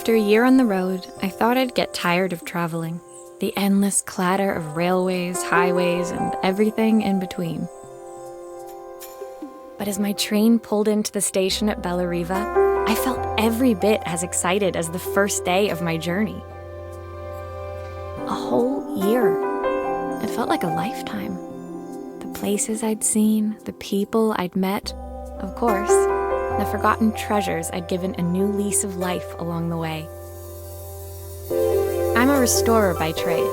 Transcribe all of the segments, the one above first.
After a year on the road, I thought I'd get tired of traveling. The endless clatter of railways, highways, and everything in between. But as my train pulled into the station at Bellariva, I felt every bit as excited as the first day of my journey. A whole year. It felt like a lifetime. The places I'd seen, the people I'd met, of course, the forgotten treasures I'd given a new lease of life along the way. I'm a restorer by trade.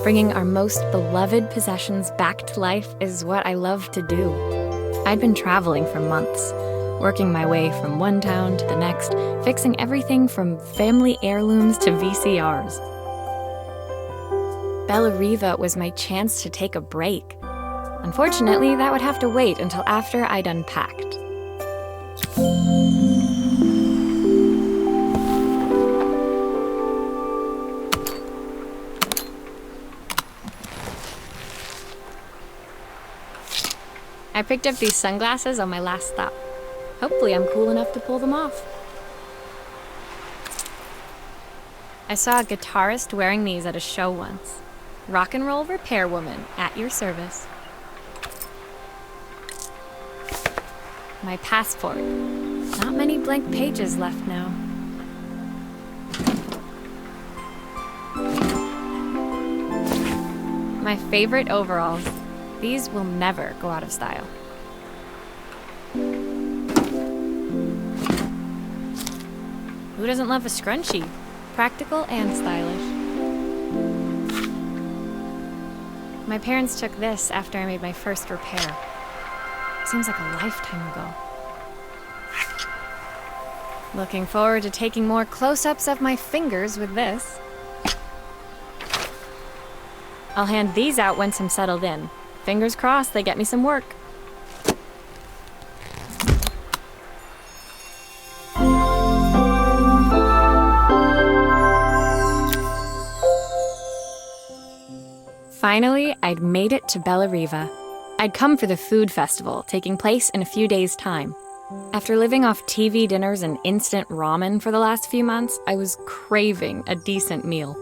Bringing our most beloved possessions back to life is what I love to do. I'd been traveling for months, working my way from one town to the next, fixing everything from family heirlooms to VCRs. Bellariva was my chance to take a break. Unfortunately, that would have to wait until after I'd unpacked. I picked up these sunglasses on my last stop. Hopefully I'm cool enough to pull them off. I saw a guitarist wearing these at a show once. Rock and roll repairwoman at your service. My passport. Not many blank pages left now. My favorite overalls. These will never go out of style. Who doesn't love a scrunchie? Practical and stylish. My parents took this after I made my first repair. Seems like a lifetime ago. Looking forward to taking more close-ups of my fingers with this. I'll hand these out once I'm settled in. Fingers crossed they get me some work. Finally, I'd made it to Bellariva. I'd come for the food festival, taking place in a few days' time. After living off TV dinners and instant ramen for the last few months, I was craving a decent meal.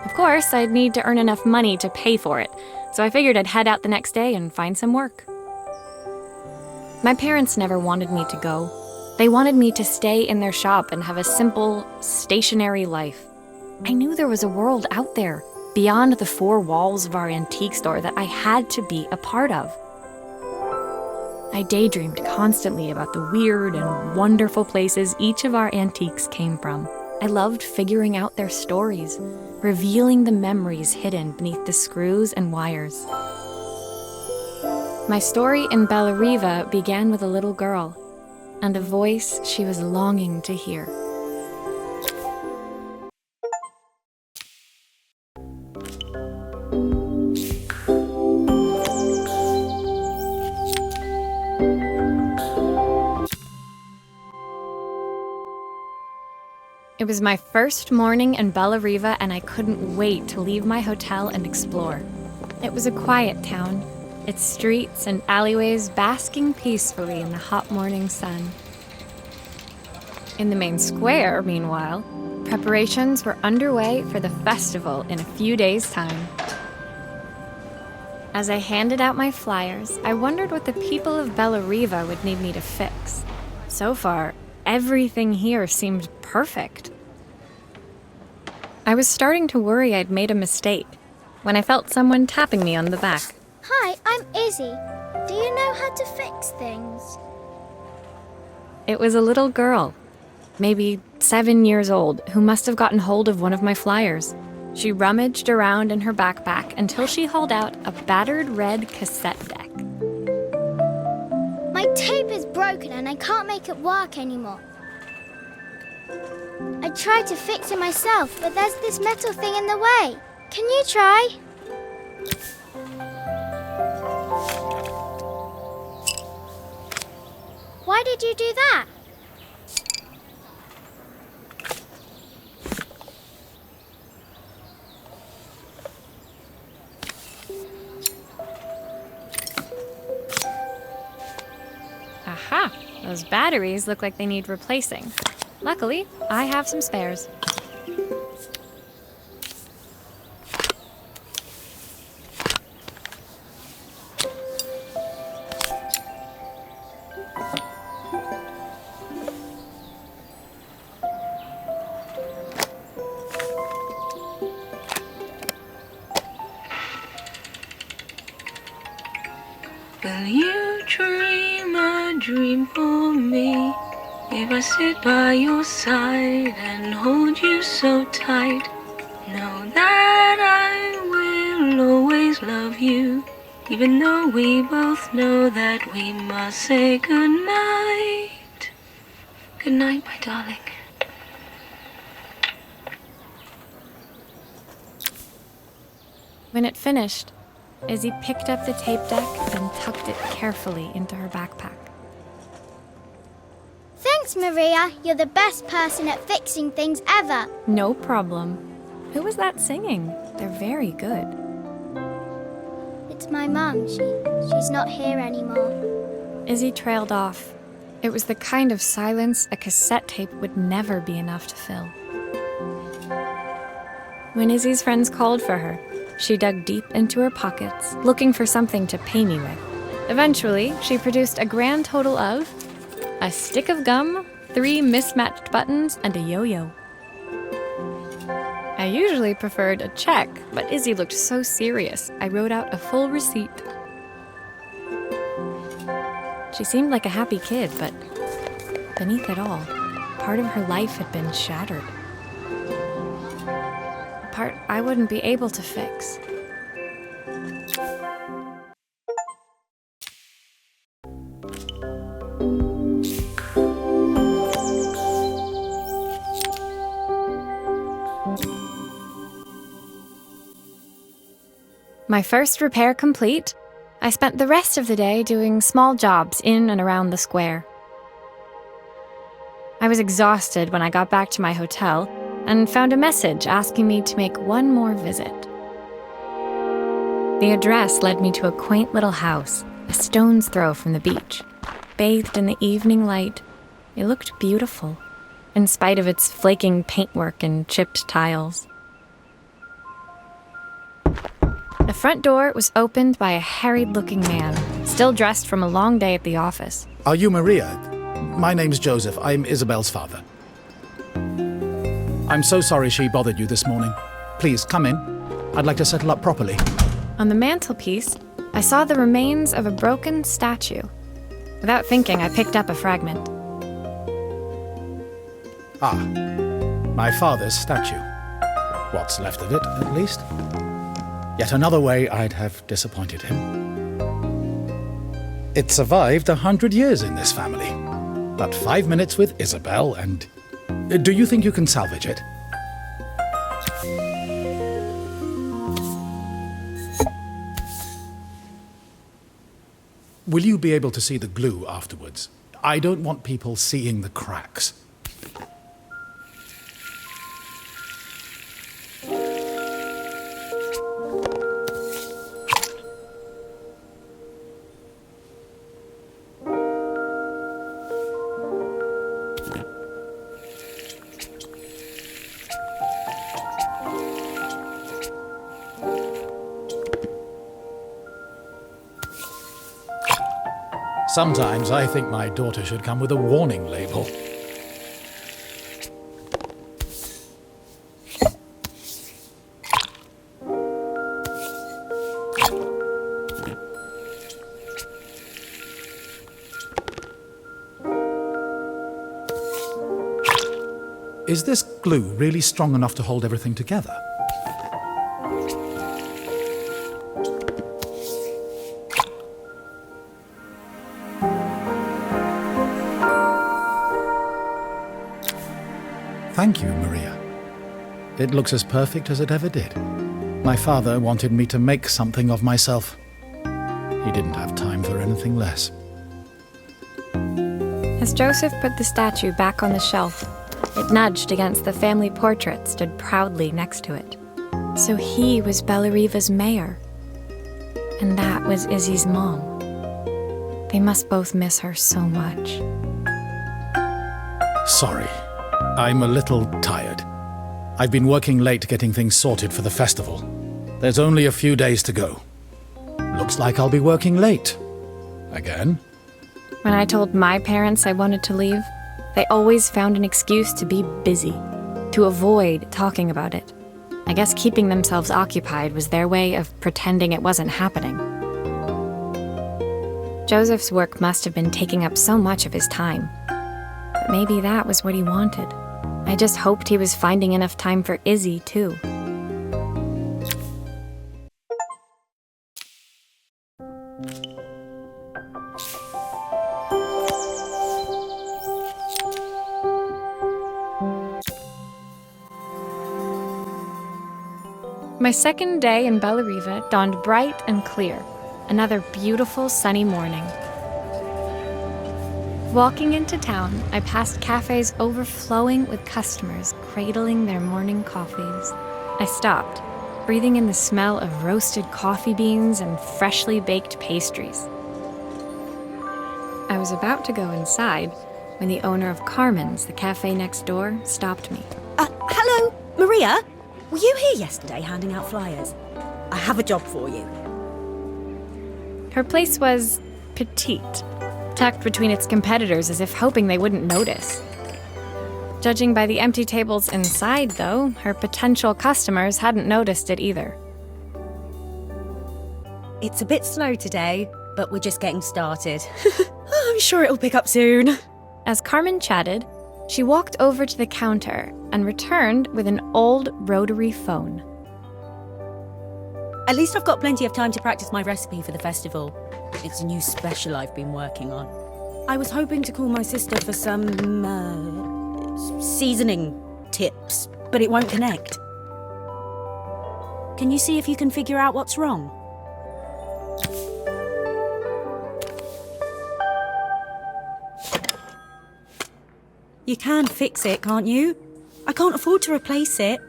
Of course, I'd need to earn enough money to pay for it, so I figured I'd head out the next day and find some work. My parents never wanted me to go. They wanted me to stay in their shop and have a simple, stationary life. I knew there was a world out there, beyond the four walls of our antique store, that I had to be a part of. I daydreamed constantly about the weird and wonderful places each of our antiques came from. I loved figuring out their stories, revealing the memories hidden beneath the screws and wires. My story in Bellariva began with a little girl and a voice she was longing to hear. It was my first morning in Bellariva, and I couldn't wait to leave my hotel and explore. It was a quiet town, its streets and alleyways basking peacefully in the hot morning sun. In the main square, meanwhile, preparations were underway for the festival in a few days' time. As I handed out my flyers, I wondered what the people of Bellariva would need me to fix. So far, everything here seemed perfect. I was starting to worry I'd made a mistake when I felt someone tapping me on the back. Hi, I'm Izzy. Do you know how to fix things? It was a little girl, maybe 7 years old, who must have gotten hold of one of my flyers. She rummaged around in her backpack until she hauled out a battered red cassette deck. My tape is broken and I can't make it work anymore. I tried to fix it myself, but there's this metal thing in the way. Can you try? Why did you do that? Aha! Those batteries look like they need replacing. Luckily, I have some spares. Will you dream a dream for me? If I sit by your side and hold you so tight, know that I will always love you, even though we both know that we must say goodnight. Good night, my darling. When it finished, Izzy picked up the tape deck and tucked it carefully into her backpack. Thanks, Maria. You're the best person at fixing things ever. No problem. Who was that singing? They're very good. It's my mum. She's not here anymore. Izzy trailed off. It was the kind of silence a cassette tape would never be enough to fill. When Izzy's friends called for her, she dug deep into her pockets, looking for something to pay me with. Eventually, she produced a grand total of a stick of gum, 3 mismatched buttons, and a yo-yo. I usually preferred a check, but Izzy looked so serious, I wrote out a full receipt. She seemed like a happy kid, but beneath it all, part of her life had been shattered. A part I wouldn't be able to fix. My first repair complete, I spent the rest of the day doing small jobs in and around the square. I was exhausted when I got back to my hotel and found a message asking me to make one more visit. The address led me to a quaint little house, a stone's throw from the beach. Bathed in the evening light, it looked beautiful, in spite of its flaking paintwork and chipped tiles. The front door was opened by a harried-looking man, still dressed from a long day at the office. Are you Maria? My name's Joseph. I'm Isabel's father. I'm so sorry she bothered you this morning. Please, come in. I'd like to settle up properly. On the mantelpiece, I saw the remains of a broken statue. Without thinking, I picked up a fragment. Ah, my father's statue. What's left of it, at least. Yet another way I'd have disappointed him. It survived 100 years in this family. But 5 minutes with Isabel and... Do you think you can salvage it? Will you be able to see the glue afterwards? I don't want people seeing the cracks. Sometimes I think my daughter should come with a warning label. Is this glue really strong enough to hold everything together? Thank you, Maria. It looks as perfect as it ever did. My father wanted me to make something of myself. He didn't have time for anything less. As Joseph put the statue back on the shelf, it nudged against the family portrait stood proudly next to it. So he was Bellariva's mayor. And that was Izzy's mom. They must both miss her so much. Sorry, I'm a little tired. I've been working late getting things sorted for the festival. There's only a few days to go. Looks like I'll be working late. Again? When I told my parents I wanted to leave, they always found an excuse to be busy, to avoid talking about it. I guess keeping themselves occupied was their way of pretending it wasn't happening. Joseph's work must have been taking up so much of his time. But maybe that was what he wanted. I just hoped he was finding enough time for Izzy, too. My second day in Bellariva dawned bright and clear, another beautiful sunny morning. Walking into town, I passed cafes overflowing with customers cradling their morning coffees. I stopped, breathing in the smell of roasted coffee beans and freshly baked pastries. I was about to go inside when the owner of Carmen's, the cafe next door, stopped me. Hello, Maria? Were you here yesterday handing out flyers? I have a job for you. Her place was petite, tucked between its competitors as if hoping they wouldn't notice. Judging by the empty tables inside, though, her potential customers hadn't noticed it either. It's a bit slow today, but we're just getting started. I'm sure it'll pick up soon. As Carmen chatted, she walked over to the counter and returned with an old rotary phone. At least I've got plenty of time to practice my recipe for the festival. It's a new special I've been working on. I was hoping to call my sister for some, seasoning tips, but it won't connect. Can you see if you can figure out what's wrong? You can fix it, can't you? I can't afford to replace it.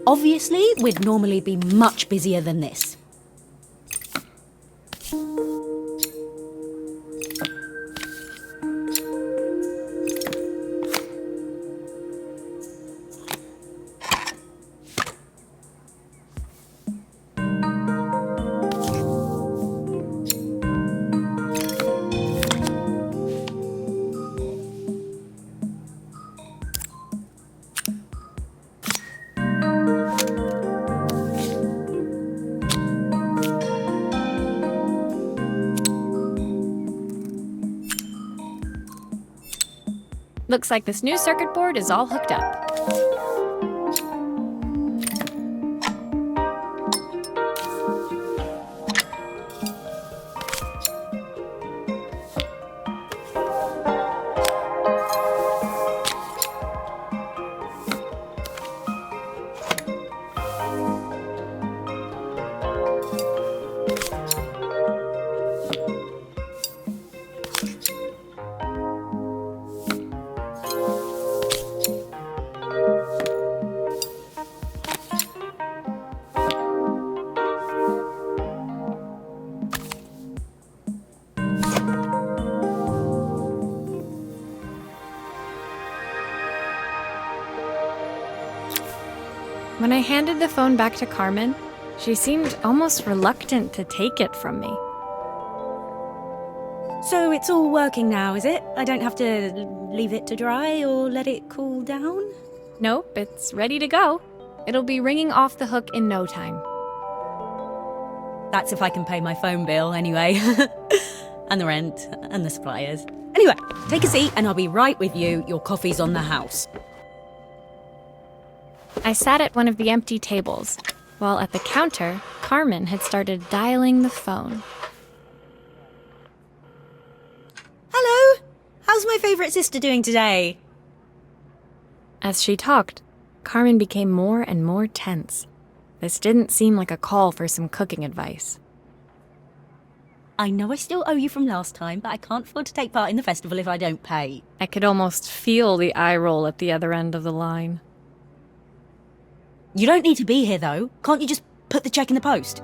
Obviously, we'd normally be much busier than this. Looks like this new circuit board is all hooked up. When I handed the phone back to Carmen, she seemed almost reluctant to take it from me. So it's all working now, is it? I don't have to leave it to dry or let it cool down? Nope, it's ready to go. It'll be ringing off the hook in no time. That's if I can pay my phone bill anyway. And the rent and the suppliers. Anyway, take a seat and I'll be right with you. Your coffee's on the house. I sat at one of the empty tables, while at the counter, Carmen had started dialing the phone. Hello! How's my favourite sister doing today? As she talked, Carmen became more and more tense. This didn't seem like a call for some cooking advice. I know I still owe you from last time, but I can't afford to take part in the festival if I don't pay. I could almost feel the eye roll at the other end of the line. You don't need to be here, though. Can't you just put the check in the post?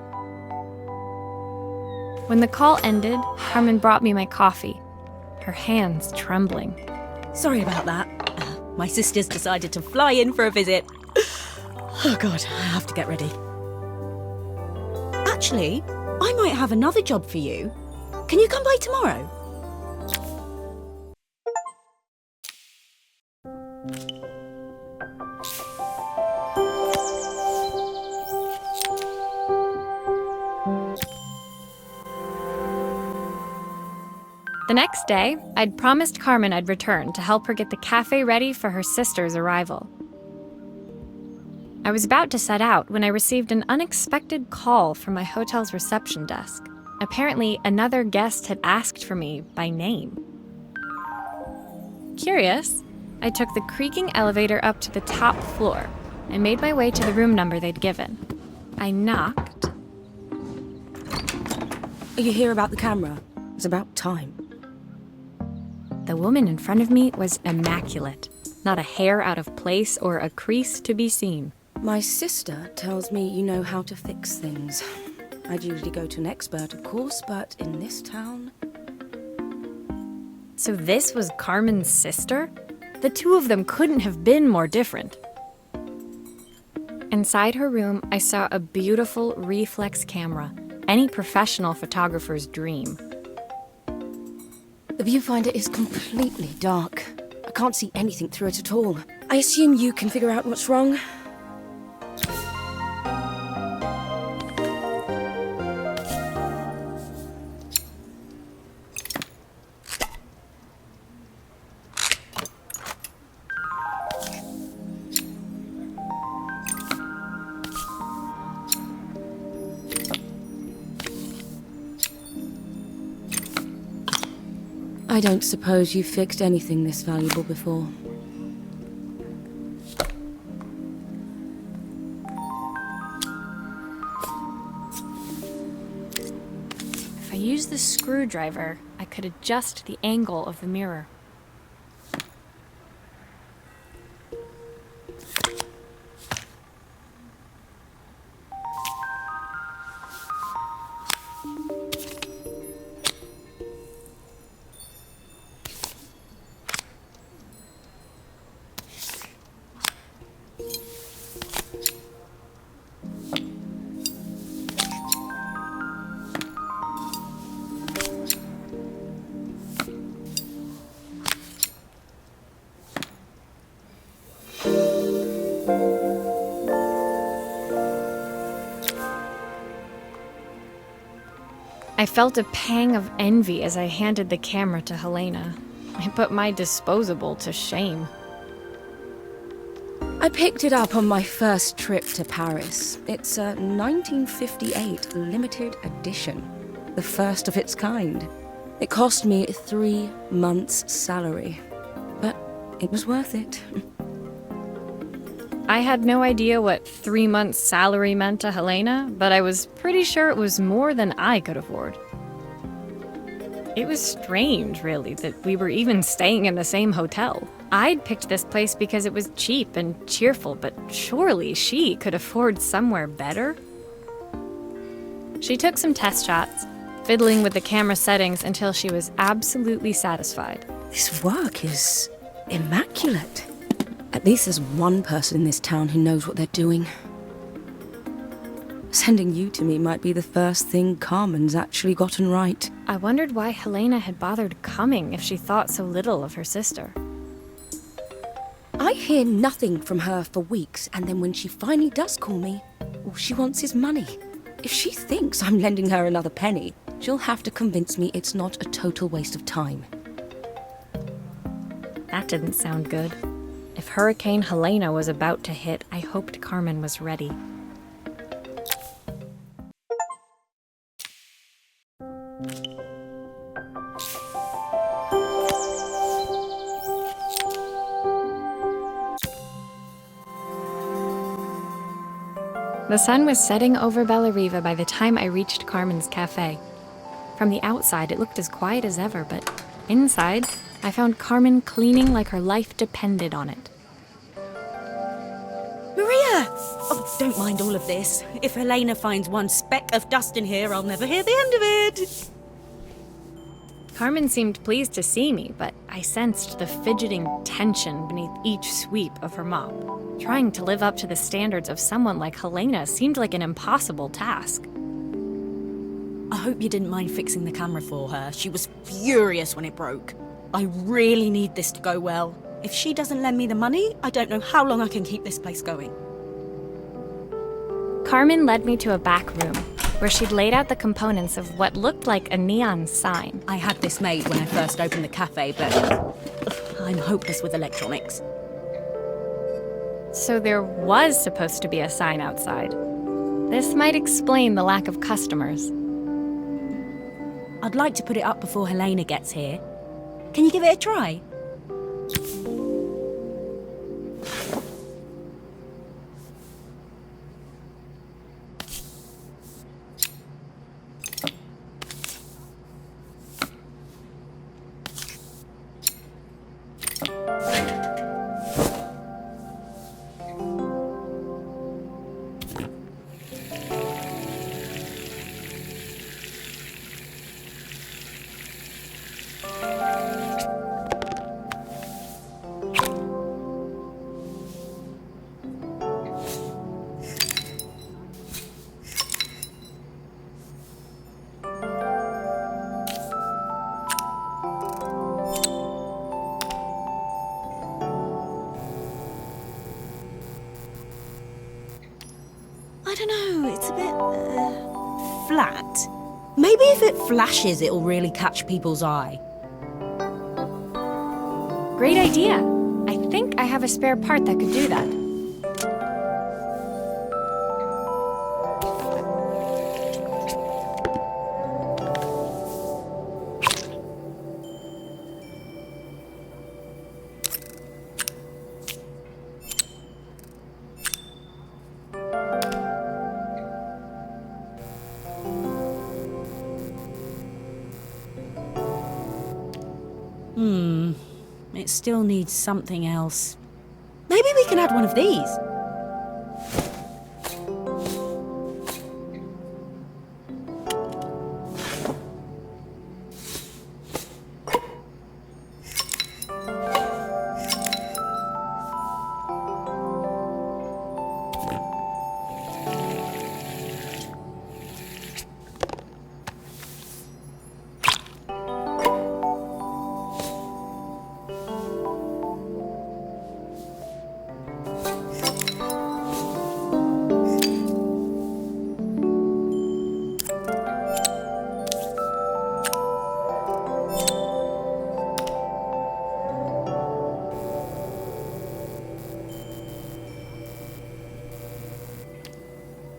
When the call ended, Carmen brought me my coffee, her hands trembling. Sorry about that. My sister's decided to fly in for a visit. Oh God, I have to get ready. Actually, I might have another job for you. Can you come by tomorrow? The next day, I'd promised Carmen I'd return to help her get the cafe ready for her sister's arrival. I was about to set out when I received an unexpected call from my hotel's reception desk. Apparently, another guest had asked for me by name. Curious, I took the creaking elevator up to the top floor and made my way to the room number they'd given. I knocked. Are you here about the camera? It's about time. The woman in front of me was immaculate, not a hair out of place or a crease to be seen. My sister tells me you know how to fix things. I'd usually go to an expert, of course, but in this town... So this was Carmen's sister? The two of them couldn't have been more different. Inside her room, I saw a beautiful reflex camera, any professional photographer's dream. The viewfinder is completely dark. I can't see anything through it at all. I assume you can figure out what's wrong? I don't suppose you've fixed anything this valuable before. If I used the screwdriver, I could adjust the angle of the mirror. I felt a pang of envy as I handed the camera to Helena. I put my disposable to shame. I picked it up on my first trip to Paris. It's a 1958 limited edition, the first of its kind. It cost me 3 months' salary, but it was worth it. I had no idea what 3 months' salary meant to Helena, but I was pretty sure it was more than I could afford. It was strange, really, that we were even staying in the same hotel. I'd picked this place because it was cheap and cheerful, but surely she could afford somewhere better? She took some test shots, fiddling with the camera settings until she was absolutely satisfied. This work is immaculate. At least there's one person in this town who knows what they're doing. Sending you to me might be the first thing Carmen's actually gotten right. I wondered why Helena had bothered coming if she thought so little of her sister. I hear nothing from her for weeks, and then when she finally does call me, all she wants is money. If she thinks I'm lending her another penny, she'll have to convince me it's not a total waste of time. That didn't sound good. If Hurricane Helena was about to hit, I hoped Carmen was ready. The sun was setting over Bellariva by the time I reached Carmen's cafe. From the outside, it looked as quiet as ever, but inside, I found Carmen cleaning like her life depended on it. Maria! Oh, don't mind all of this. If Helena finds one speck of dust in here, I'll never hear the end of it. Carmen seemed pleased to see me, but I sensed the fidgeting tension beneath each sweep of her mop. Trying to live up to the standards of someone like Helena seemed like an impossible task. I hope you didn't mind fixing the camera for her. She was furious when it broke. I really need this to go well. If she doesn't lend me the money, I don't know how long I can keep this place going. Carmen led me to a back room, where she'd laid out the components of what looked like a neon sign. I had this made when I first opened the cafe, but I'm hopeless with electronics. So there was supposed to be a sign outside. This might explain the lack of customers. I'd like to put it up before Helena gets here. Can you give it a try? I don't know, it's a bit, flat. Maybe if it flashes, it'll really catch people's eye. Great idea. I think I have a spare part that could do that. It still needs something else. Maybe we can add one of these.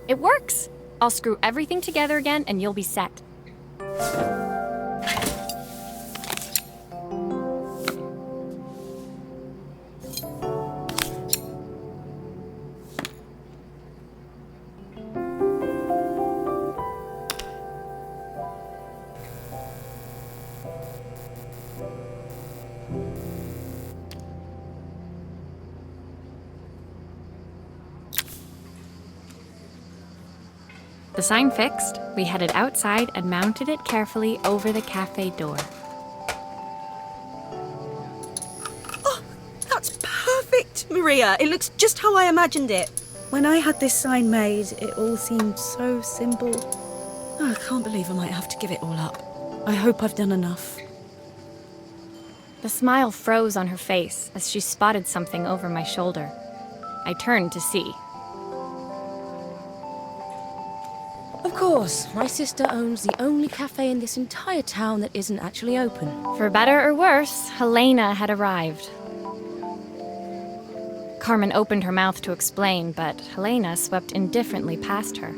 It works! I'll screw everything together again and you'll be set. The sign fixed, we headed outside and mounted it carefully over the cafe door. Oh, that's perfect, Maria. It looks just how I imagined it. When I had this sign made, it all seemed so simple. Oh, I can't believe I might have to give it all up. I hope I've done enough. The smile froze on her face as she spotted something over my shoulder. I turned to see. Of course, my sister owns the only cafe in this entire town that isn't actually open. For better or worse, Helena had arrived. Carmen opened her mouth to explain, but Helena swept indifferently past her.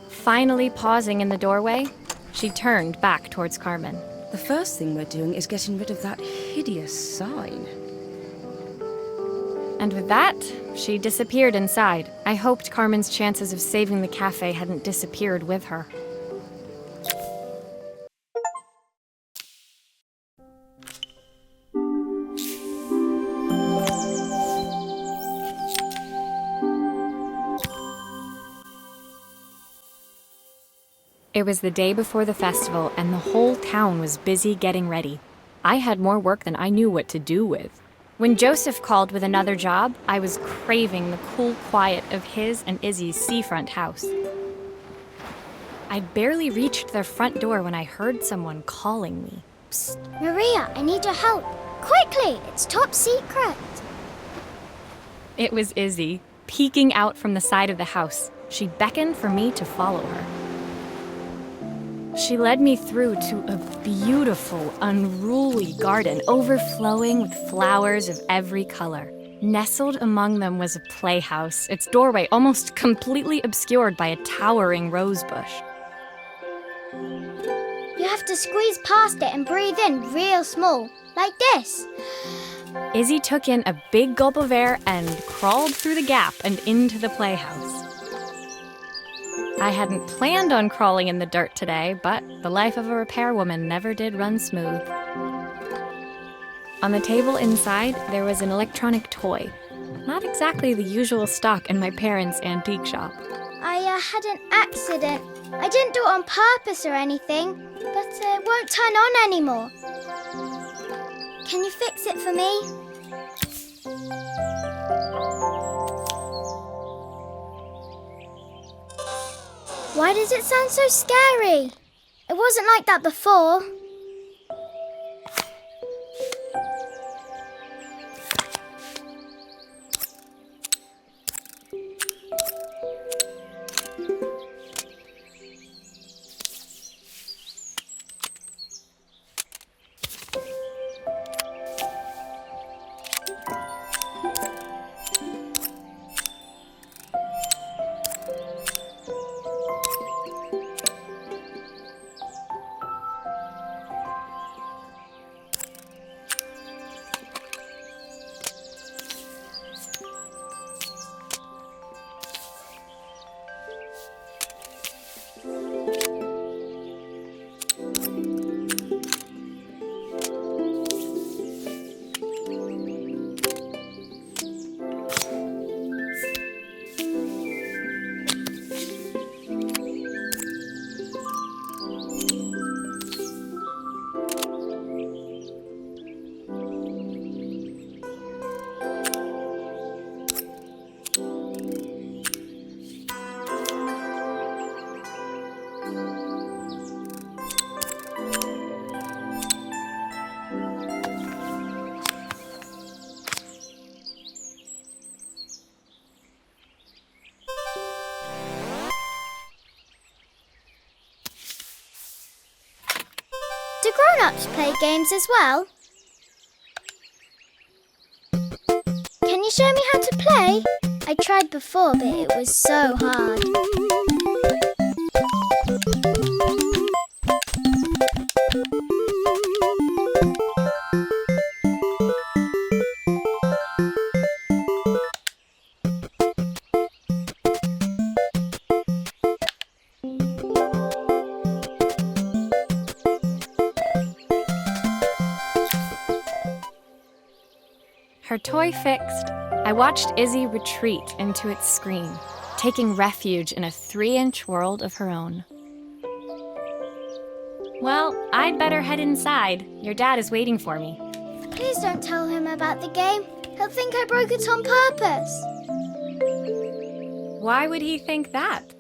Finally pausing in the doorway, she turned back towards Carmen. The first thing we're doing is getting rid of that hideous sign. And with that, she disappeared inside. I hoped Carmen's chances of saving the cafe hadn't disappeared with her. It was the day before the festival, and the whole town was busy getting ready. I had more work than I knew what to do with. When Joseph called with another job, I was craving the cool quiet of his and Izzy's seafront house. I'd barely reached their front door when I heard someone calling me. Psst, Maria, I need your help. Quickly, it's top secret. It was Izzy, peeking out from the side of the house. She beckoned for me to follow her. She led me through to a beautiful, unruly garden overflowing with flowers of every color. Nestled among them was a playhouse, its doorway almost completely obscured by a towering rose bush. You have to squeeze past it and breathe in real small, like this. Izzy took in a big gulp of air and crawled through the gap and into the playhouse. I hadn't planned on crawling in the dirt today, but the life of a repairwoman never did run smooth. On the table inside, there was an electronic toy. Not exactly the usual stock in my parents' antique shop. I had an accident. I didn't do it on purpose or anything, but it won't turn on anymore. Can you fix it for me? Why does it sound so scary? It wasn't like that before. Do grown-ups play games as well? Can you show me how to play? I tried before, but it was so hard. Her toy fixed, I watched Izzy retreat into its screen, taking refuge in a 3-inch world of her own. Well, I'd better head inside. Your dad is waiting for me. Please don't tell him about the game. He'll think I broke it on purpose. Why would he think that?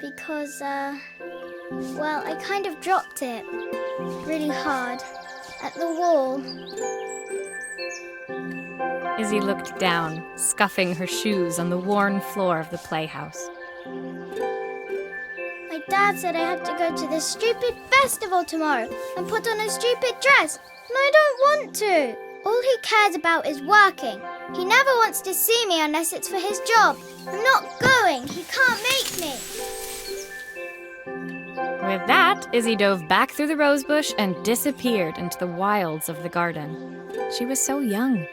Because, well, I kind of dropped it really hard at the wall. Izzy looked down, scuffing her shoes on the worn floor of the playhouse. My dad said I had to go to this stupid festival tomorrow and put on a stupid dress, and I don't want to. All he cares about is working. He never wants to see me unless it's for his job. I'm not going. He can't make me. With that, Izzy dove back through the rosebush and disappeared into the wilds of the garden. She was so young.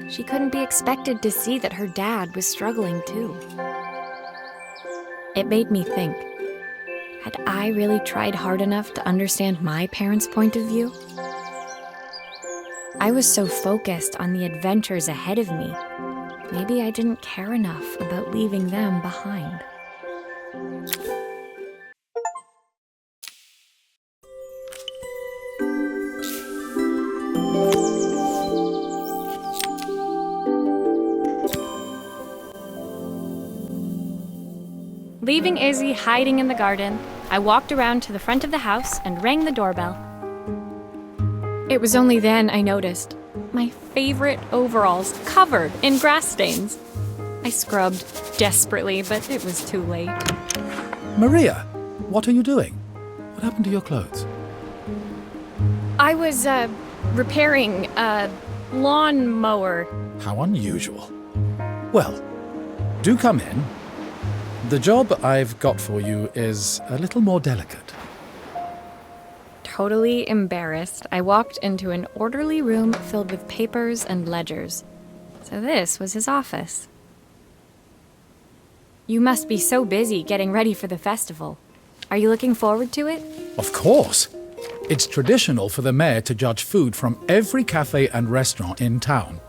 She couldn't be expected to see that her dad was struggling too. It made me think, had I really tried hard enough to understand my parents' point of view? I was so focused on the adventures ahead of me. Maybe I didn't care enough about leaving them behind. Leaving Izzy hiding in the garden, I walked around to the front of the house and rang the doorbell. It was only then I noticed my favorite overalls covered in grass stains. I scrubbed desperately, but it was too late. Maria, what are you doing? What happened to your clothes? I was, repairing a lawn mower. How unusual. Well, do come in. The job I've got for you is a little more delicate. Totally embarrassed, I walked into an orderly room filled with papers and ledgers. So this was his office. You must be so busy getting ready for the festival. Are you looking forward to it? Of course. It's traditional for the mayor to judge food from every cafe and restaurant in town.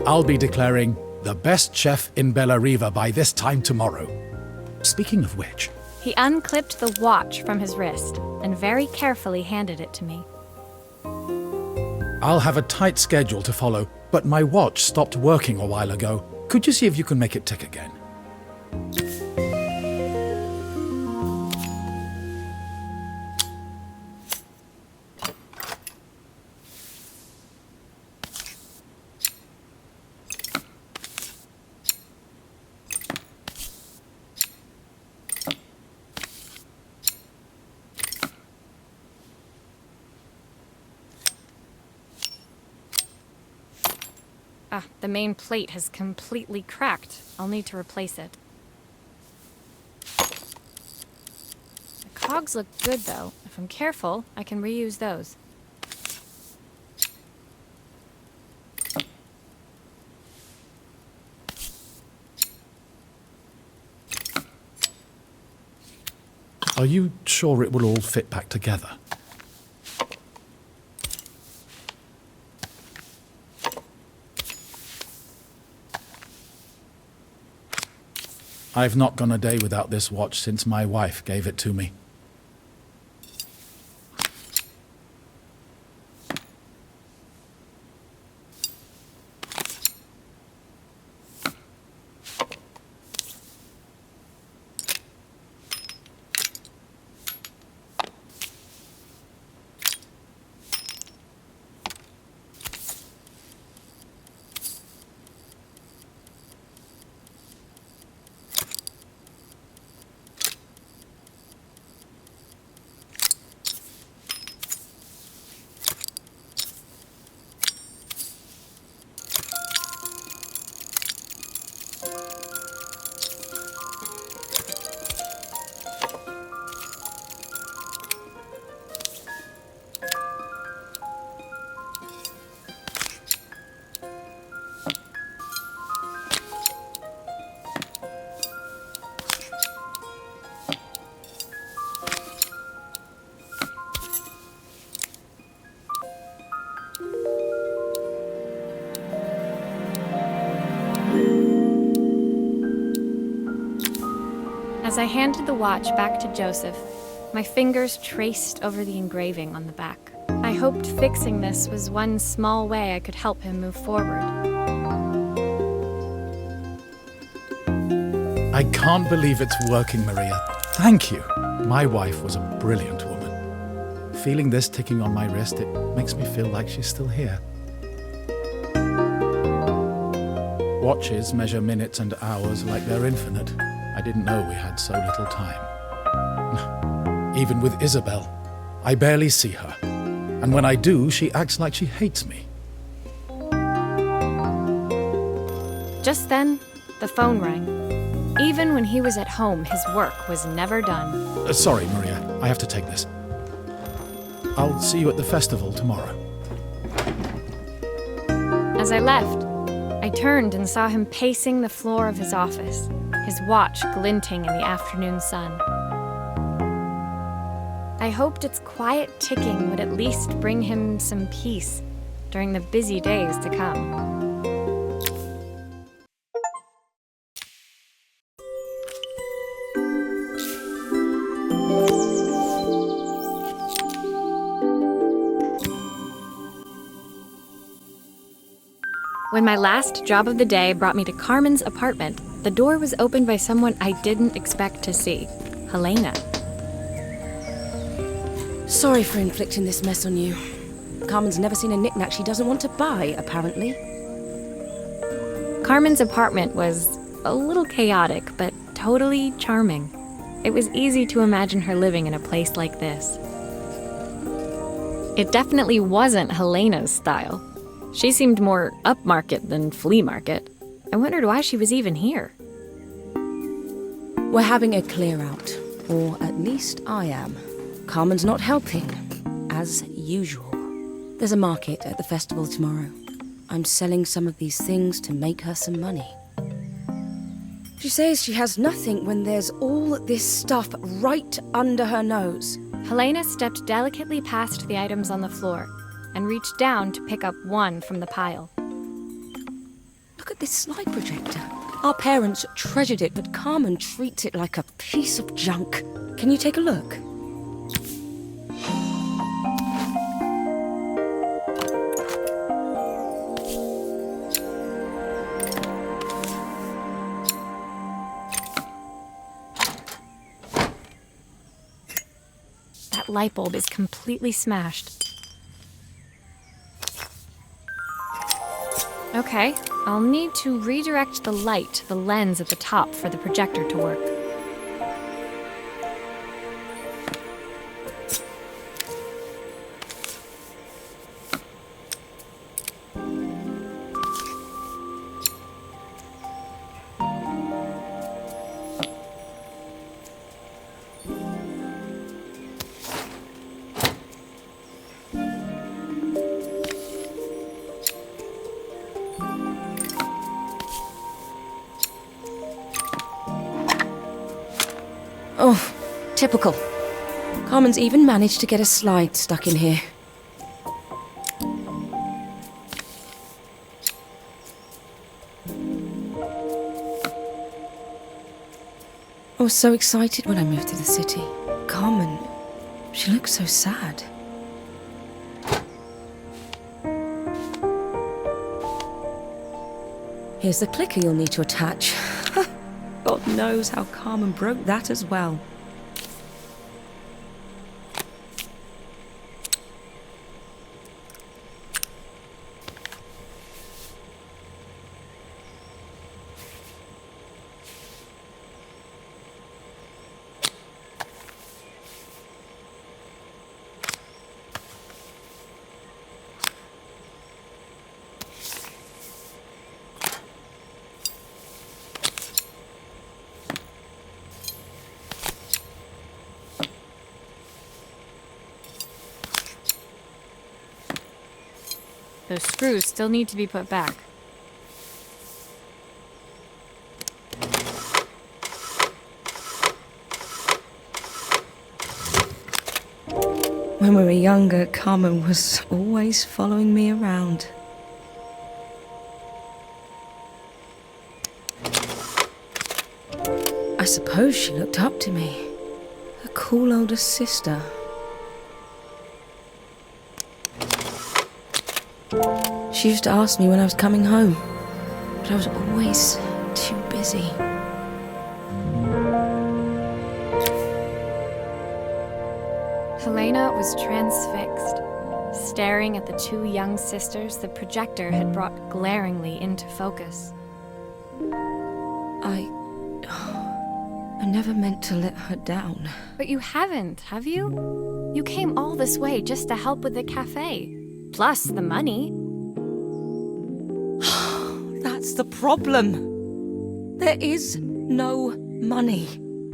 I'll be declaring the best chef in Bella Riva by this time tomorrow. Speaking of which... He unclipped the watch from his wrist and very carefully handed it to me. I'll have a tight schedule to follow, but my watch stopped working a while ago. Could you see if you can make it tick again? The main plate has completely cracked. I'll need to replace it. The cogs look good, though. If I'm careful, I can reuse those. Are you sure it will all fit back together? I've not gone a day without this watch since my wife gave it to me. As I handed the watch back to Joseph, my fingers traced over the engraving on the back. I hoped fixing this was one small way I could help him move forward. I can't believe it's working, Maria. Thank you. My wife was a brilliant woman. Feeling this ticking on my wrist, it makes me feel like she's still here. Watches measure minutes and hours like they're infinite. I didn't know we had so little time. Even with Isabel, I barely see her. And And when I do, she acts like she hates me. Just then, the phone rang. Even when he was at home, his work was never done. Sorry, Maria. I have to take this. I'll see you at the festival tomorrow. As I left, I turned and saw him pacing the floor of his office, his watch glinting in the afternoon sun. I hoped its quiet ticking would at least bring him some peace during the busy days to come. When my last job of the day brought me to Carmen's apartment, the door was opened by someone I didn't expect to see, Helena. Sorry for inflicting this mess on you. Carmen's never seen a knick-knack she doesn't want to buy, apparently. Carmen's apartment was a little chaotic, but totally charming. It was easy to imagine her living in a place like this. It definitely wasn't Helena's style. She seemed more upmarket than flea market. I wondered why she was even here. We're having a clear out, or at least I am. Carmen's not helping, as usual. There's a market at the festival tomorrow. I'm selling some of these things to make her some money. She says she has nothing when there's all this stuff right under her nose. Helena stepped delicately past the items on the floor and reached down to pick up one from the pile. Look at this slide projector. Our parents treasured it, but Carmen treats it like a piece of junk. Can you take a look? That light bulb is completely smashed. Okay, I'll need to redirect the light to the lens at the top for the projector to work. Oh, typical. Carmen's even managed to get a slide stuck in here. I was so excited when I moved to the city. Carmen, she looks so sad. Here's the clicker you'll need to attach. God knows how Carmen broke that as well. Those screws still need to be put back. When we were younger, Carmen was always following me around. I suppose she looked up to me. A cool older sister. She used to ask me when I was coming home, but I was always too busy. Helena was transfixed, staring at the two young sisters the projector had brought glaringly into focus. I'm never meant to let her down. But you haven't, have you? You came all this way just to help with the cafe. Plus the money. That's the problem. There is no money.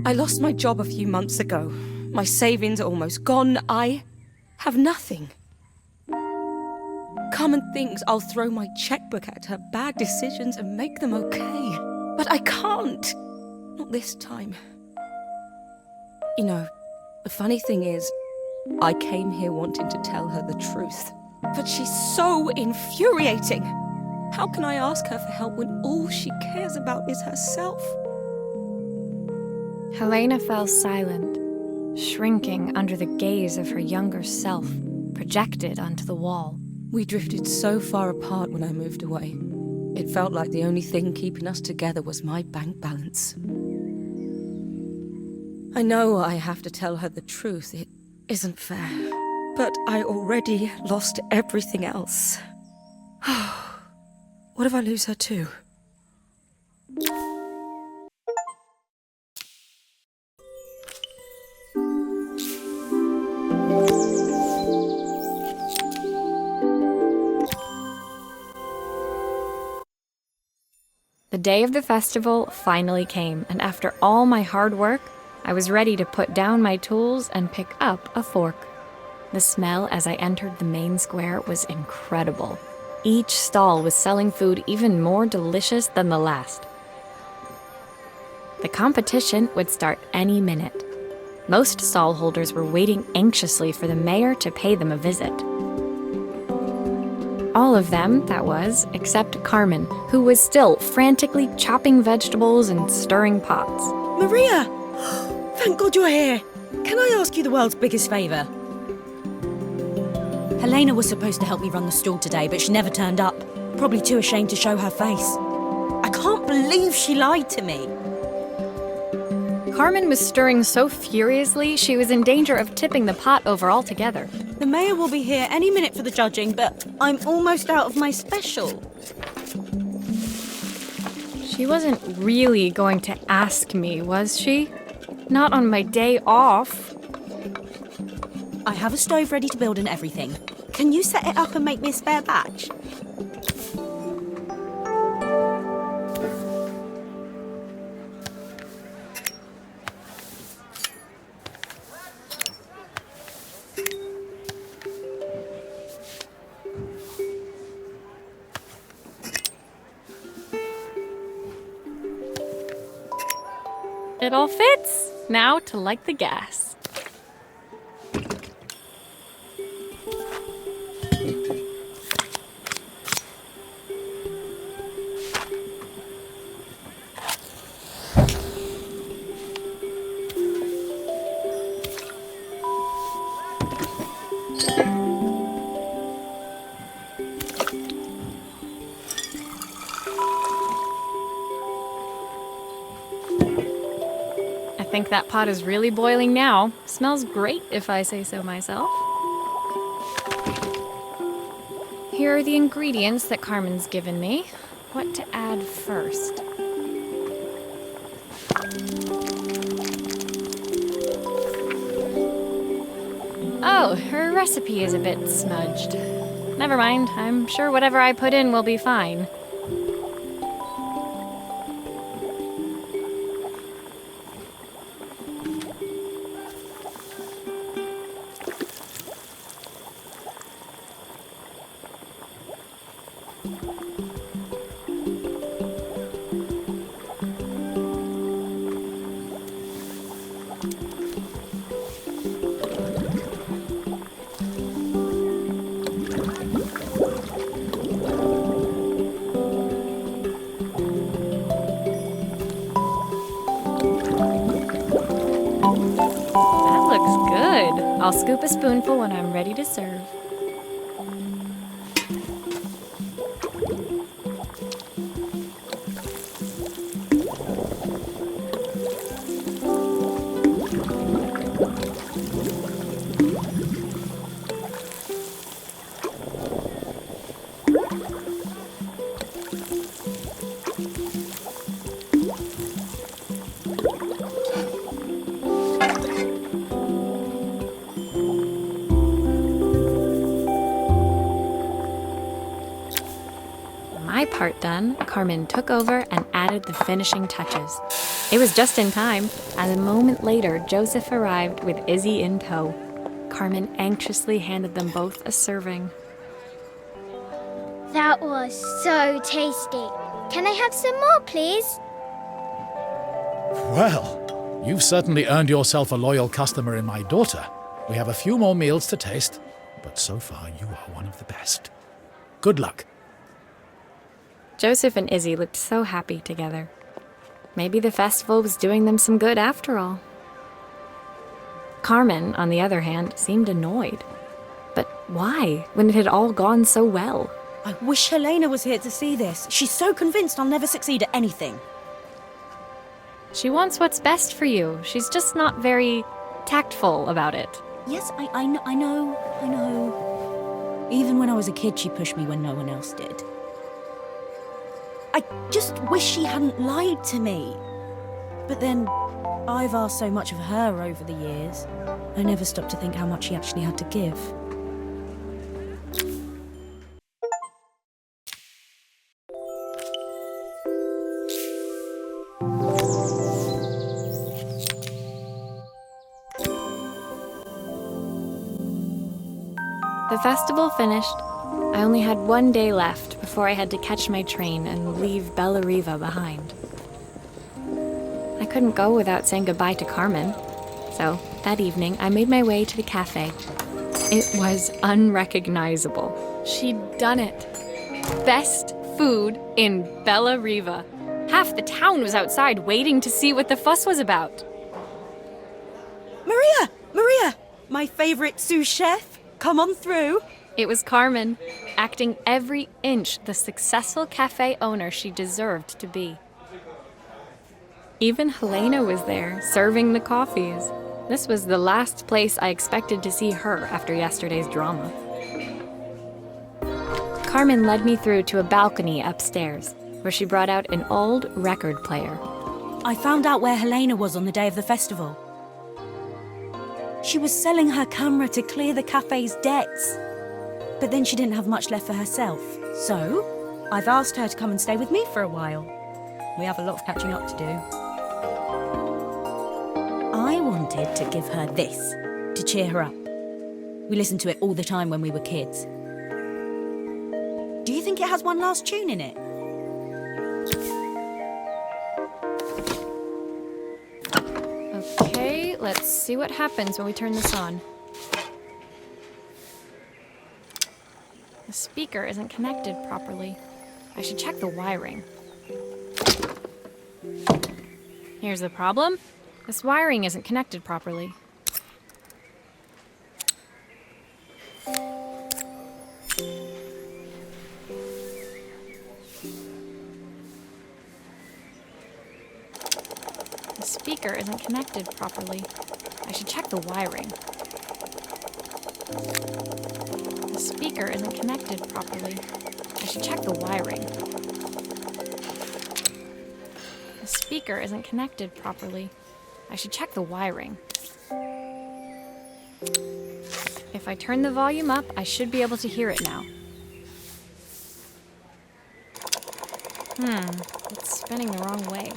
I lost my job a few months ago. My savings are almost gone. I have nothing. Carmen thinks I'll throw my checkbook at her bad decisions and make them okay. But I can't. Not this time. You know, the funny thing is, I came here wanting to tell her the truth. But she's so infuriating. How can I ask her for help when all she cares about is herself? Helena fell silent, shrinking under the gaze of her younger self, projected onto the wall. We drifted so far apart when I moved away. It felt like the only thing keeping us together was my bank balance. I know I have to tell her the truth. It isn't fair. But I already lost everything else. What if I lose her too? The day of the festival finally came, and after all my hard work, I was ready to put down my tools and pick up a fork. The smell as I entered the main square was incredible. Each stall was selling food even more delicious than the last. The competition would start any minute. Most stall holders were waiting anxiously for the mayor to pay them a visit. All of them, that was, except Carmen, who was still frantically chopping vegetables and stirring pots. Maria! Thank God you're here. Can I ask you the world's biggest favour? Helena was supposed to help me run the stall today, but she never turned up. Probably too ashamed to show her face. I can't believe she lied to me. Carmen was stirring so furiously she was in danger of tipping the pot over altogether. The mayor will be here any minute for the judging, but I'm almost out of my special. She wasn't really going to ask me, was she? Not on my day off. I have a stove ready to build and everything. Can you set it up and make me a spare batch? It all fits. Now to light the gas. I think that pot is really boiling now. Smells great, if I say so myself. Here are the ingredients that Carmen's given me. What to add first? Oh, her recipe is a bit smudged. Never mind, I'm sure whatever I put in will be fine. I'll scoop a spoonful when I'm ready to serve. part done, Carmen took over and added the finishing touches. It was just in time, as a moment later, Joseph arrived with Izzy in tow. Carmen anxiously handed them both a serving. That was so tasty. Can I have some more, please? Well, you've certainly earned yourself a loyal customer in my daughter. We have a few more meals to taste, but so far you are one of the best. Good luck. Joseph and Izzy looked so happy together. Maybe the festival was doing them some good after all. Carmen, on the other hand, seemed annoyed. But why, when it had all gone so well? I wish Helena was here to see this. She's so convinced I'll never succeed at anything. She wants what's best for you. She's just not very tactful about it. Yes, I know. Even when I was a kid, she pushed me when no one else did. I just wish she hadn't lied to me. But then, I've asked so much of her over the years. I never stopped to think how much she actually had to give. The festival finished. I only had one day left before I had to catch my train and leave Bellariva behind. I couldn't go without saying goodbye to Carmen, so that evening I made my way to the cafe. It was unrecognizable. She'd done it. Best food in Bellariva. Half the town was outside waiting to see what the fuss was about. Maria! My favorite sous chef. Come on through. It was Carmen, acting every inch the successful cafe owner she deserved to be. Even Helena was there, serving the coffees. This was the last place I expected to see her after yesterday's drama. Carmen led me through to a balcony upstairs, where she brought out an old record player. I found out where Helena was on the day of the festival. She was selling her camera to clear the cafe's debts. But then she didn't have much left for herself. So, I've asked her to come and stay with me for a while. We have a lot of catching up to do. I wanted to give her this, to cheer her up. We listened to it all the time when we were kids. Do you think it has one last tune in it? Okay, let's see what happens when we turn this on. The speaker isn't connected properly. I should check the wiring. Here's the problem. This wiring isn't connected properly. The speaker isn't connected properly. I should check the wiring. The speaker isn't connected properly. I should check the wiring. The speaker isn't connected properly. I should check the wiring. If I turn the volume up, I should be able to hear it now. It's spinning the wrong way.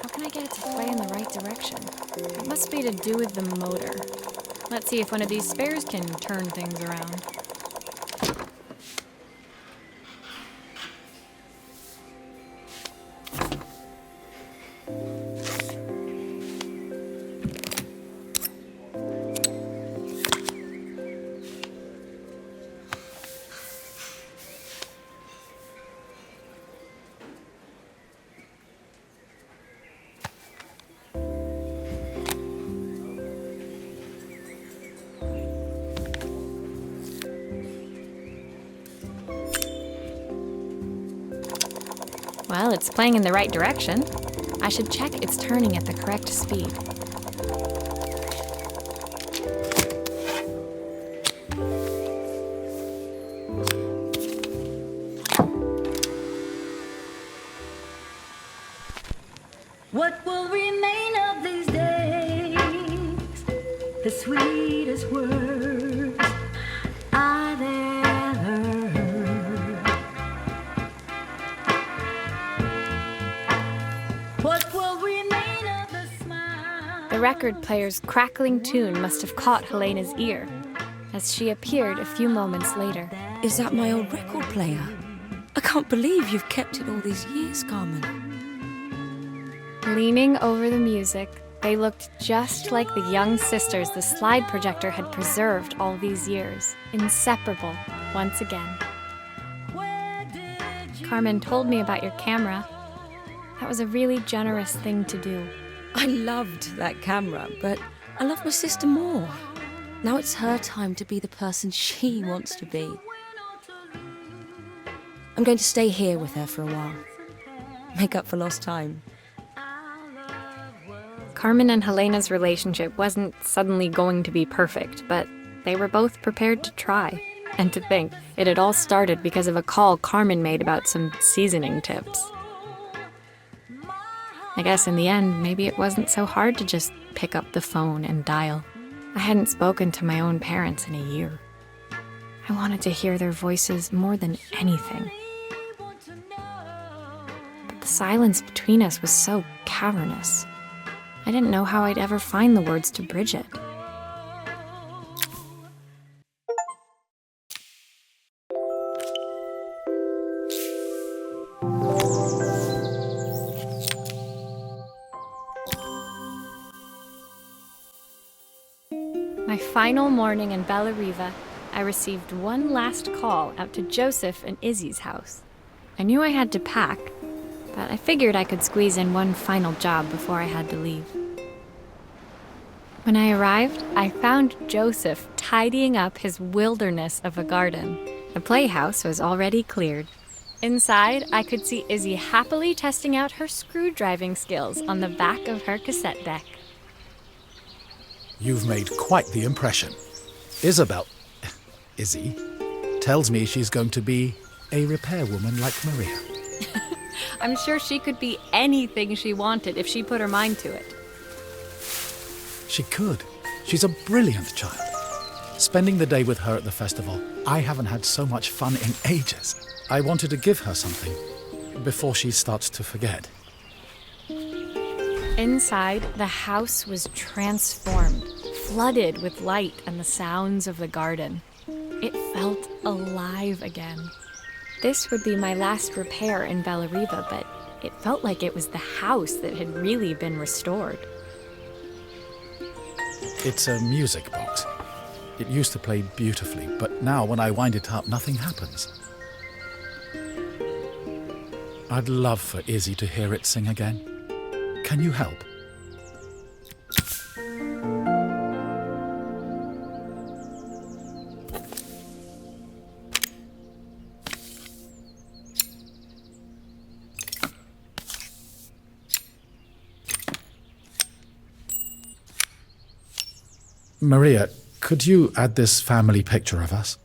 How can I get it to play in the right direction? It must be to do with the motor. Let's see if one of these spares can turn things around. Well, it's playing in the right direction. I should check it's turning at the correct speed. What will remain of these days? The sweetest words I've ever heard. The record player's crackling tune must have caught Helena's ear, as she appeared a few moments later. Is that my old record player? I can't believe you've kept it all these years, Carmen. Leaning over the music, they looked just like the young sisters the slide projector had preserved all these years, inseparable once again. Carmen told me about your camera. That was a really generous thing to do. I loved that camera, but I love my sister more. Now it's her time to be the person she wants to be. I'm going to stay here with her for a while. Make up for lost time. Carmen and Helena's relationship wasn't suddenly going to be perfect, but they were both prepared to try. And to think, it had all started because of a call Carmen made about some seasoning tips. I guess in the end, maybe it wasn't so hard to just pick up the phone and dial. I hadn't spoken to my own parents in a year. I wanted to hear their voices more than anything. But the silence between us was so cavernous. I didn't know how I'd ever find the words to bridge it. My final morning in Bella Riva, I received one last call out to Joseph and Izzy's house. I knew I had to pack, but I figured I could squeeze in one final job before I had to leave. When I arrived, I found Joseph tidying up his wilderness of a garden. The playhouse was already cleared. Inside, I could see Izzy happily testing out her screw-driving skills on the back of her cassette deck. You've made quite the impression. Izzy, tells me she's going to be a repairwoman like Maria. I'm sure she could be anything she wanted if she put her mind to it. She could. She's a brilliant child. Spending the day with her at the festival, I haven't had so much fun in ages. I wanted to give her something before she starts to forget. Inside, the house was transformed, flooded with light and the sounds of the garden. It felt alive again. This would be my last repair in Bella Riva, but it felt like it was the house that had really been restored. It's a music box. It used to play beautifully, but now when I wind it up, nothing happens. I'd love for Izzy to hear it sing again. Can you help? Maria, could you add this family picture of us?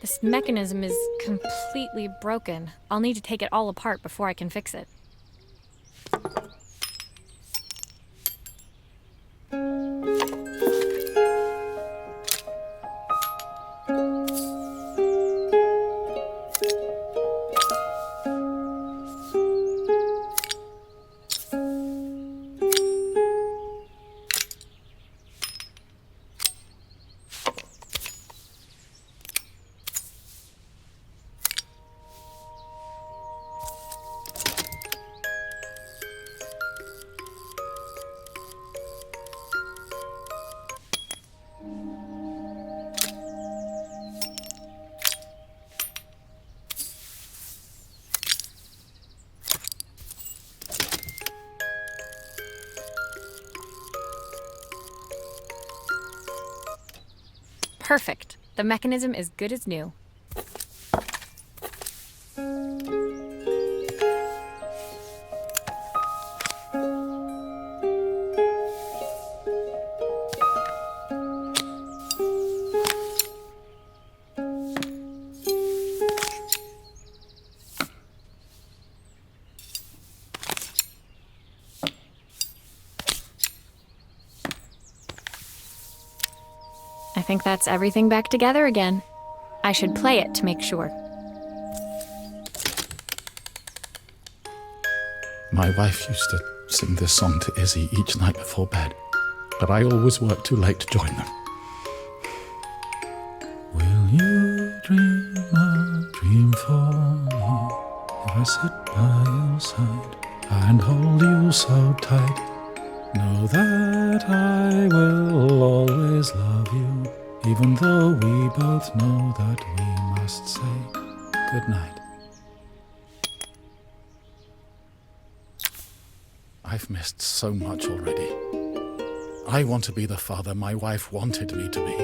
This mechanism is completely broken. I'll need to take it all apart before I can fix it. Perfect. The mechanism is good as new. I think that's everything back together again. I should play it to make sure. My wife used to sing this song to Izzy each night before bed, but I always worked too late to join them. Will you dream a dream for me if I sit by your side and hold you so tight? Know that I will always love you, even though we both know that we must say goodnight. I've missed so much already. I want to be the father my wife wanted me to be.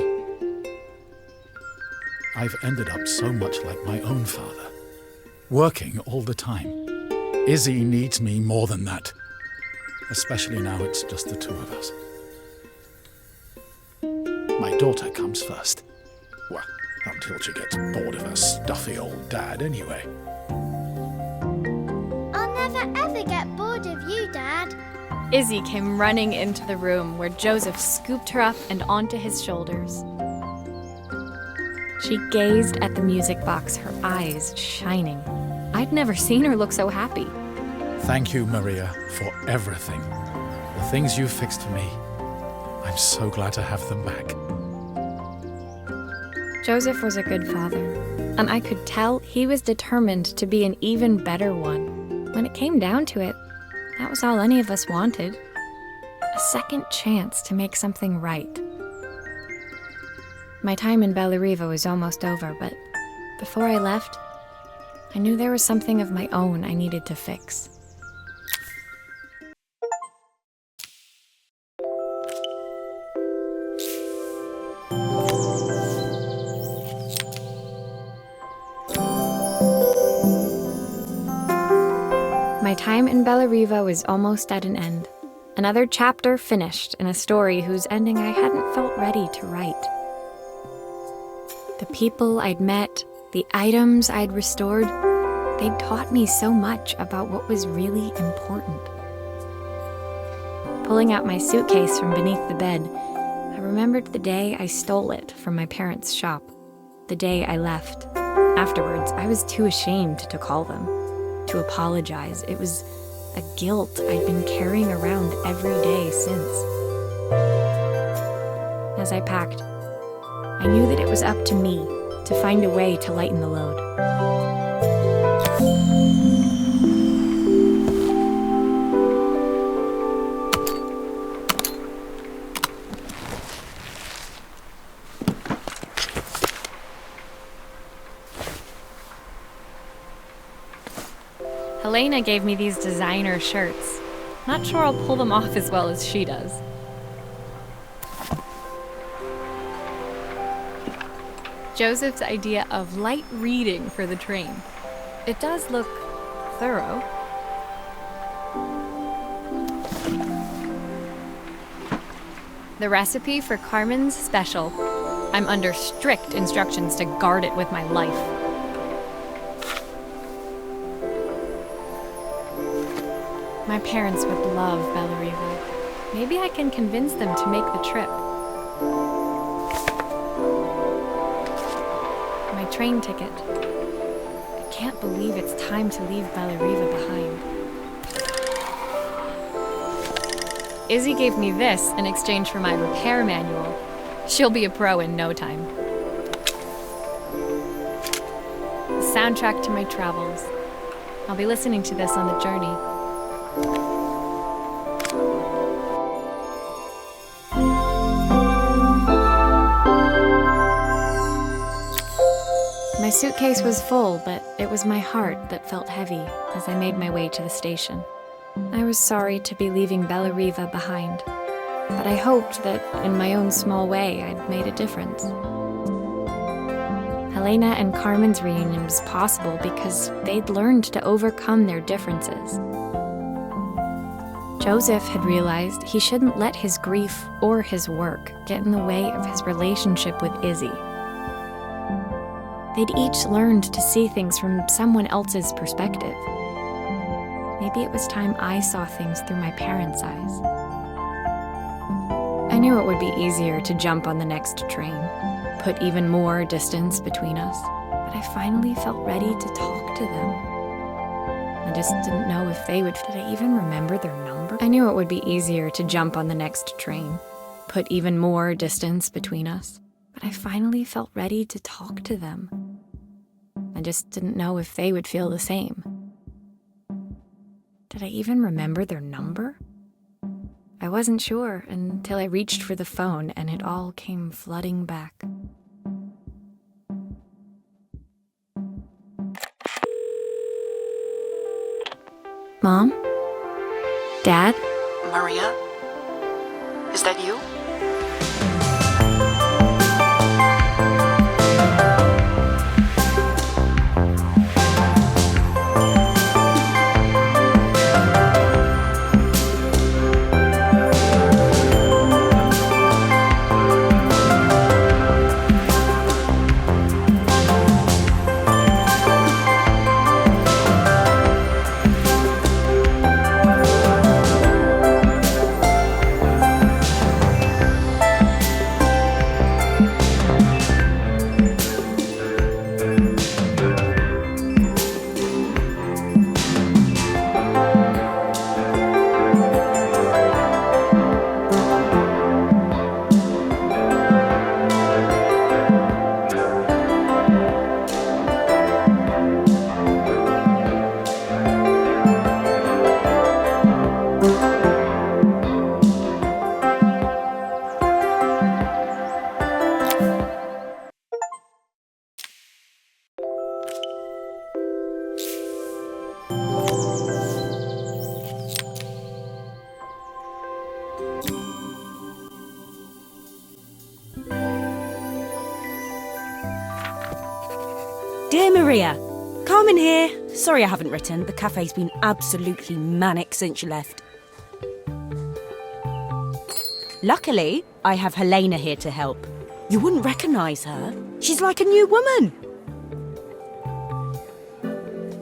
I've ended up so much like my own father, working all the time. Izzy needs me more than that. Especially now it's just the two of us. My daughter comes first. Well, until she gets bored of her stuffy old dad anyway. I'll never ever get bored of you, Dad. Izzy came running into the room where Joseph scooped her up and onto his shoulders. She gazed at the music box, her eyes shining. I'd never seen her look so happy. Thank you, Maria, for everything. The things you fixed for me. I'm so glad to have them back. Joseph was a good father, and I could tell he was determined to be an even better one. When it came down to it, that was all any of us wanted. A second chance to make something right. My time in Bellariva was almost over, but before I left, I knew there was something of my own I needed to fix. My time in Bellariva was almost at an end. Another chapter finished in a story whose ending I hadn't felt ready to write. The people I'd met, the items I'd restored, they'd taught me so much about what was really important. Pulling out my suitcase from beneath the bed, I remembered the day I stole it from my parents' shop, the day I left. Afterwards, I was too ashamed to call them, to apologize. It was a guilt I'd been carrying around every day since. As I packed, I knew that it was up to me to find a way to lighten the load. Helena gave me these designer shirts. Not sure I'll pull them off as well as she does. Joseph's idea of light reading for the train. It does look thorough. The recipe for Carmen's special. I'm under strict instructions to guard it with my life. My parents would love Bellariva. Maybe I can convince them to make the trip. My train ticket. I can't believe it's time to leave Bellariva behind. Izzy gave me this in exchange for my repair manual. She'll be a pro in no time. The soundtrack to my travels. I'll be listening to this on the journey. My suitcase was full, but it was my heart that felt heavy as I made my way to the station. I was sorry to be leaving Bellariva behind, but I hoped that in my own small way I'd made a difference. Helena and Carmen's reunion was possible because they'd learned to overcome their differences. Joseph had realized he shouldn't let his grief or his work get in the way of his relationship with Izzy. They'd each learned to see things from someone else's perspective. Maybe it was time I saw things through my parents' eyes. I knew it would be easier to jump on the next train, put even more distance between us, but I finally felt ready to talk to them. I just didn't know if they would. Did I even remember their number? I knew it would be easier to jump on the next train, put even more distance between us, but I finally felt ready to talk to them. I just didn't know if they would feel the same. Did I even remember their number? I wasn't sure until I reached for the phone and it all came flooding back. Mom? Dad? Maria? Is that you? Dear Maria, Carmen here. Sorry I haven't written. The cafe's been absolutely manic since you left. Luckily, I have Helena here to help. You wouldn't recognise her. She's like a new woman.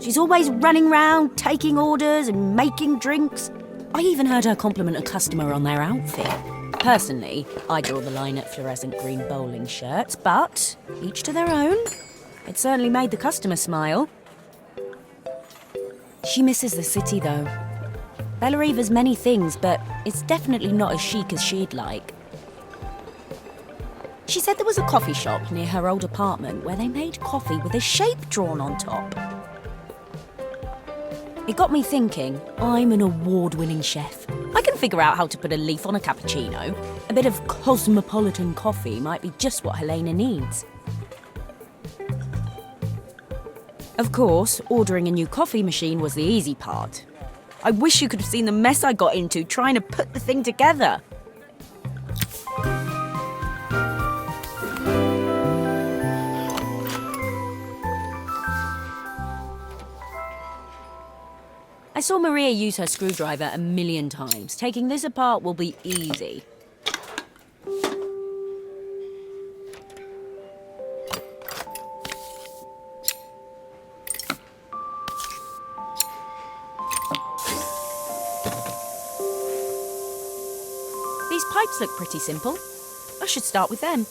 She's always running round, taking orders and making drinks. I even heard her compliment a customer on their outfit. Personally, I draw the line at fluorescent green bowling shirts, but each to their own. It certainly made the customer smile. She misses the city, though. Bellariva's many things, but it's definitely not as chic as she'd like. She said there was a coffee shop near her old apartment where they made coffee with a shape drawn on top. It got me thinking, I'm an award-winning chef. I can figure out how to put a leaf on a cappuccino. A bit of cosmopolitan coffee might be just what Helena needs. Of course, ordering a new coffee machine was the easy part. I wish you could have seen the mess I got into trying to put the thing together. I saw Maria use her screwdriver a million times. Taking this apart will be easy. These pipes look pretty simple. I should start with them.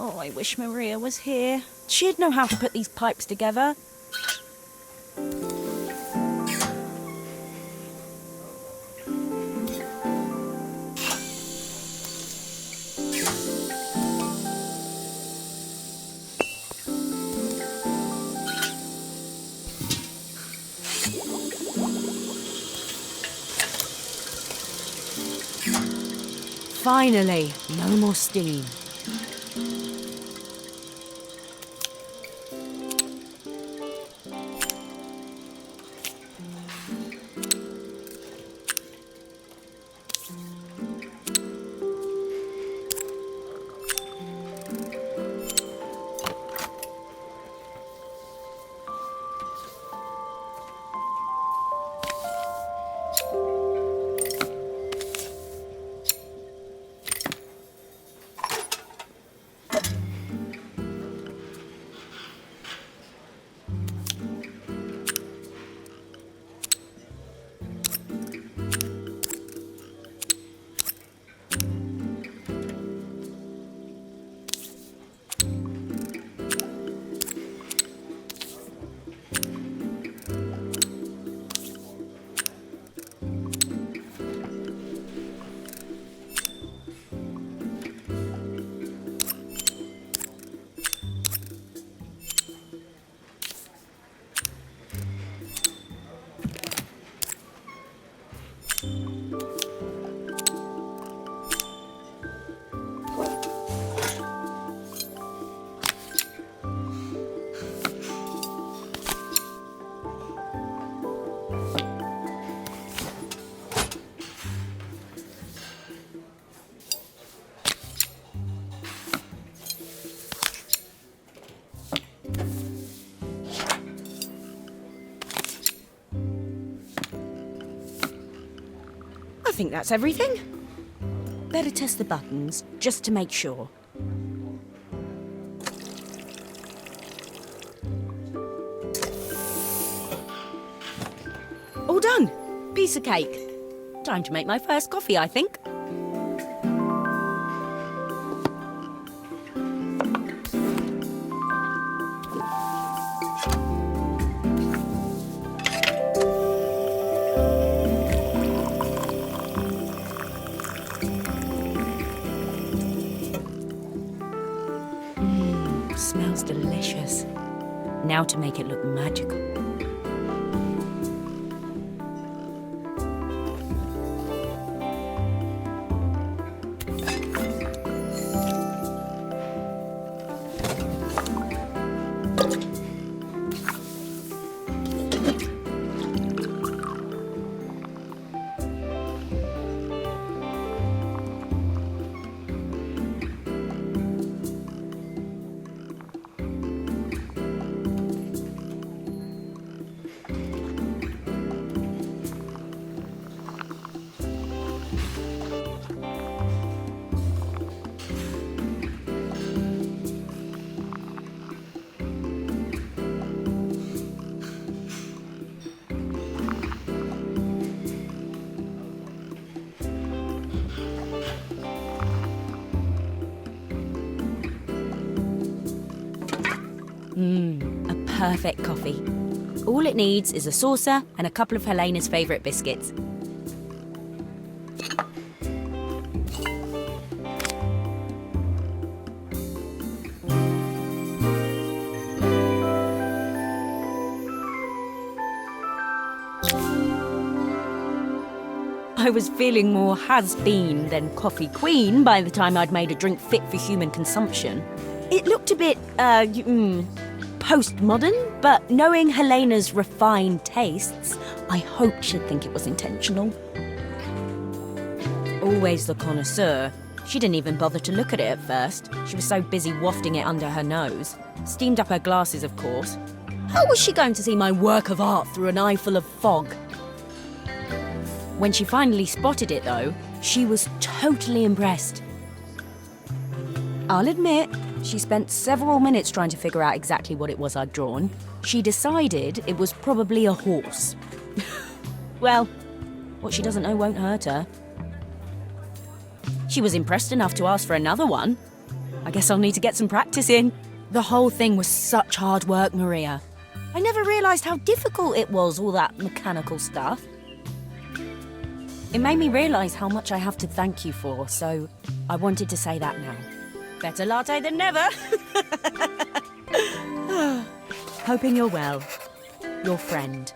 Oh, I wish Maria was here. She'd know how to put these pipes together. Finally, no more steam. I think that's everything. Better test the buttons, just to make sure. All done. Piece of cake. Time to make my first coffee, I think. Smells delicious. Now to make it look magical. A perfect coffee. All it needs is a saucer and a couple of Helena's favourite biscuits. I was feeling more has-been than coffee queen by the time I'd made a drink fit for human consumption. It looked a bit, postmodern, but knowing Helena's refined tastes, I hoped she'd think it was intentional. Always the connoisseur, she didn't even bother to look at it at first. She was so busy wafting it under her nose. Steamed up her glasses, of course. How was she going to see my work of art through an eye full of fog? When she finally spotted it, though, she was totally impressed. I'll admit, she spent several minutes trying to figure out exactly what it was I'd drawn. She decided it was probably a horse. Well, what she doesn't know won't hurt her. She was impressed enough to ask for another one. I guess I'll need to get some practice in. The whole thing was such hard work, Maria. I never realised how difficult it was, all that mechanical stuff. It made me realise how much I have to thank you for, so I wanted to say that now. Better latte than never. Hoping you're well. Your friend.